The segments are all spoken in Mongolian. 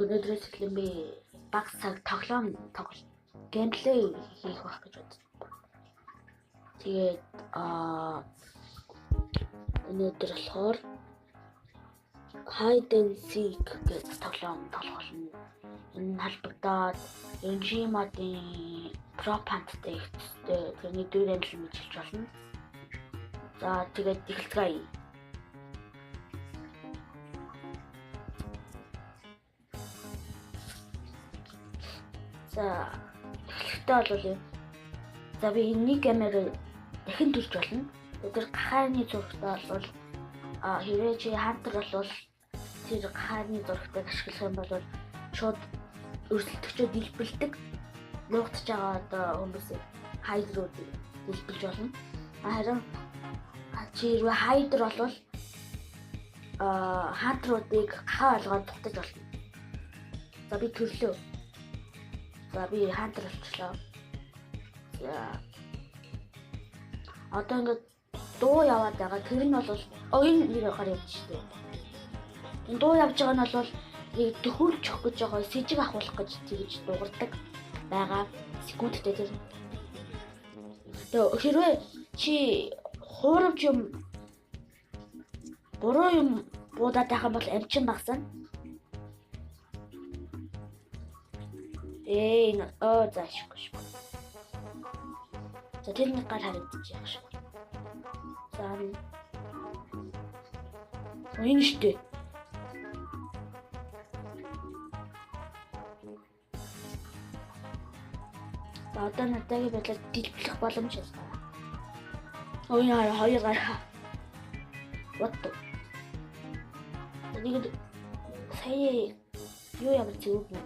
өнөөдрөөс эхлэн би баг цаг геймплей хийх байх гэж бодсон. Тэгээд өнөөдөр болохоор Hide and Seek гэдэг тоглоом тоглох болно. Энэ халбагдаад Enigma-ийн Propant-тэй тэрний дөрөв амжилт мэдчилж болно. За тэгээд эхэлцгээе. За эхлэхдээ бол за би энэ камерыг дахин төрж болно. Тэр гахааны зурагтаа бол хэрвээ чи хантер болвол тэр гахааны зурагтыг ашиглах юм бол шууд өрсөлдөгчөд дэлбэлдэг. Нуугдж байгаа одоо хүмүүсийг хайд руу дэлбэлж болно. Харин чи хэрвээ хайдер болвол хантруудыг гахаа олгоод дутаж болно. За би төрлөө. За би хантер болчихлоо. За одоо ингээд дуу яваад байгаа. Тэр нь бол энэ нэр гараад штэ. Энэ дуу явж байгаа нь бол төхөөлж өгөх гэж байгаа, сэжиг ахуулах гэж тэгж дуурдаг байгаа. Секундтэй тэр. Тэгээ хэрвээ чи хуурамч юм буруу юм буудаад байх юм бол амчин багсана. Заашгүй. За тэр нэг гар харагдаж байгаа шүү. За энэ штэ. За одоо надад бодлоо дэлбэлэх боломж байна. Хоёр гар. What? Нэг сая юу ямар зүг юм.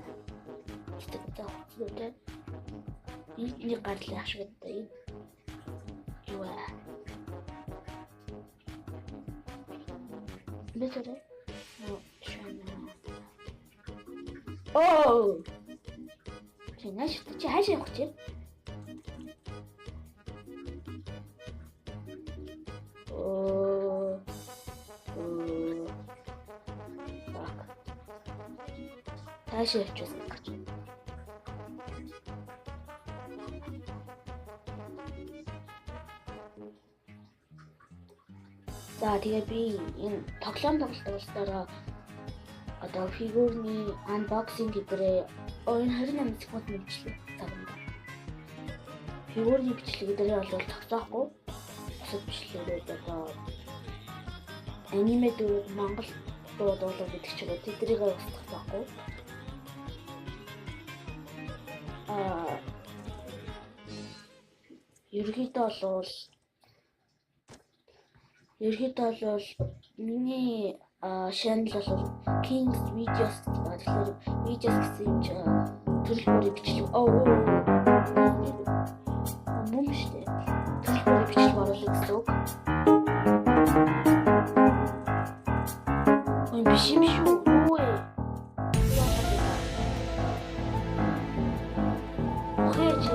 Тэгтээ. Энэ гарлаа ашигтай. Юу аа. Бэтэрэ. Оо. Чи хаашаа явах чи? Хаашаа явчихсан гэж. За тэгээ би энэ тоглоом тоглолтоороо одоо фигурны unboxing гэдгээр энэ 28 секунд мэлчлээ цагнаа. Фигурны бичлэг гэдгээр бол тогтоохгүй. Бусад бичлэгүүд одоо аниме дөрөв Монгол дууд болоо гэдэг ч юм уу тэдрийг бас тогтоохгүй. Ерөнхийдөө бол миний channel бол Kings Videos гэдэг. Тэгэхээр videos гэсэн юм чи төрөл бүрийн бичлэг мөн штэ. Төрөл бүрийн бичлэг оруулах гэсэн үг. Ой биш юм шүү. Юу ээ? Хөөч.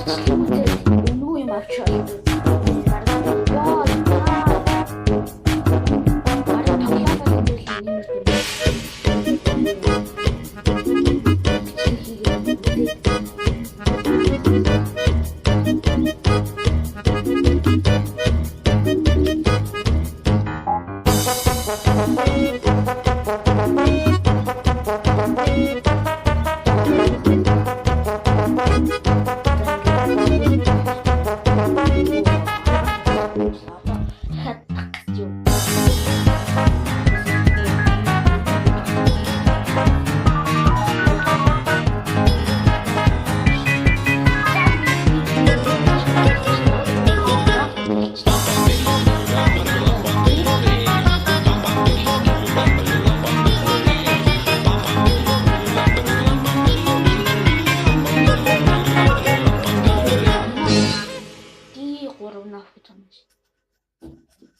Өнөө юм авчирал.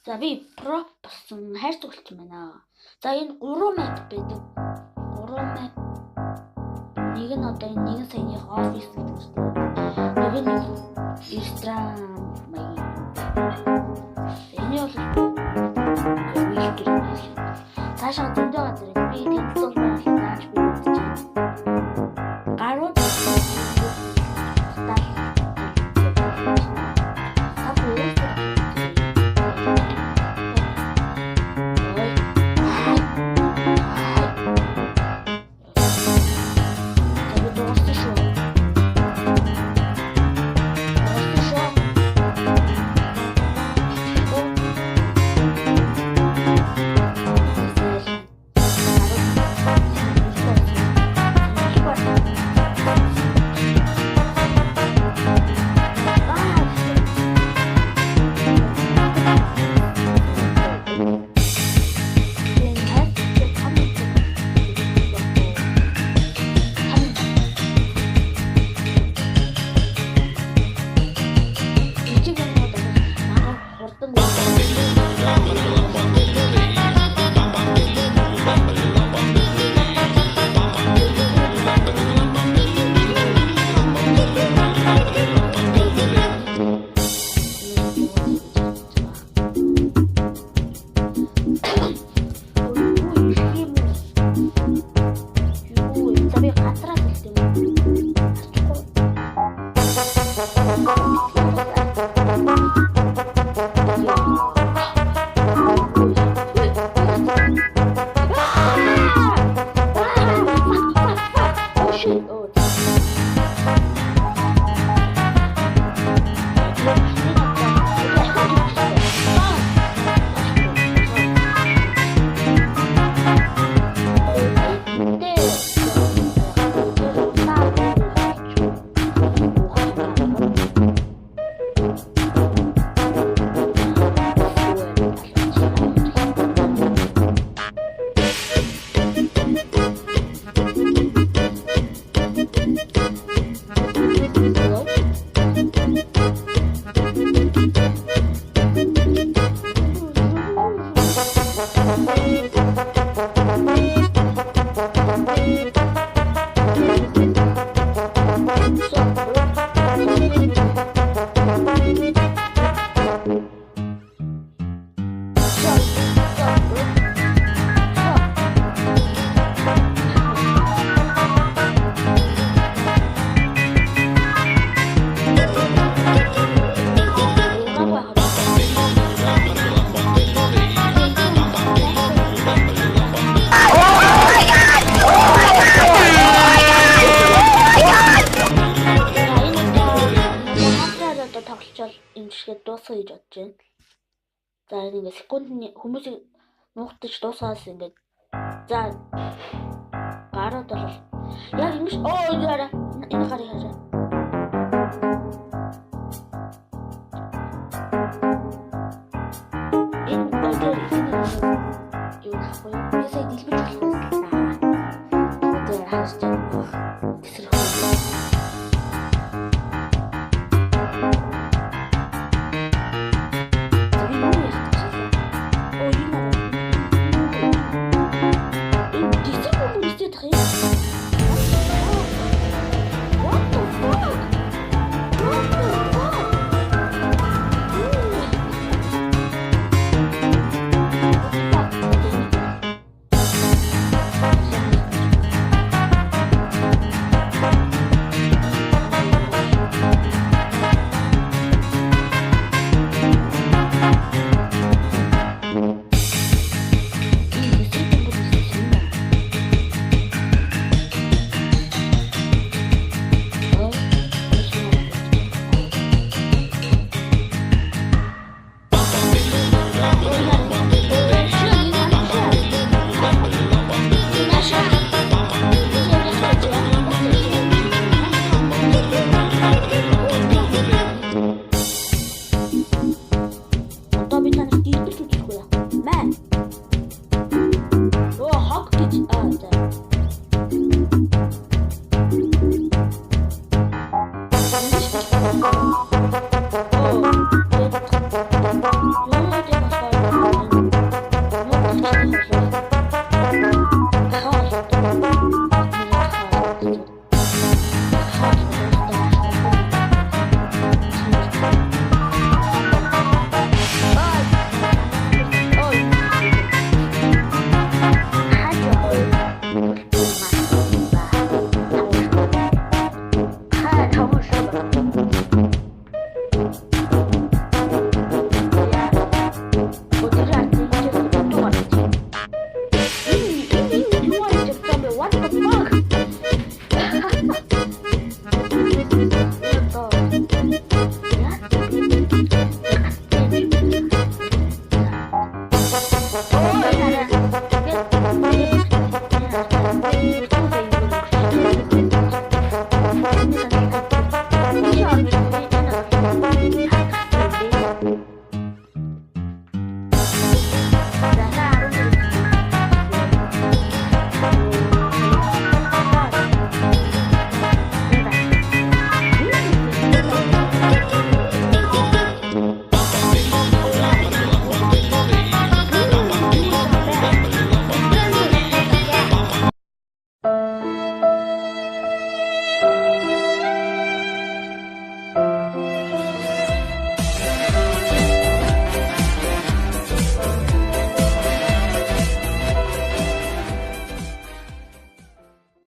За би про болсон хайр цуглч юм байна. За энэ 3 map байдаг. 3 map. Нэг нь одоо энэ 1 саяны офис гэдэг шүү дээ. Нэг нь ресторан маяг. Энэ бол вилтер байна. Цаашаа зөндөө газар би тэнцэл байна. Би бодож байна. Гарууд дуусгая гэж бодож байна. За ингээд секундны хүмүүсийг нуугтаж дуусгаас ингээд за гарууд бол яг ингэж яара энэ гарыг хараа. Энэ өдөр юу нахгүй юу? Сая дэлбэж байна. Одоо хааш чам. Тэсрэх. What the fuck? байна.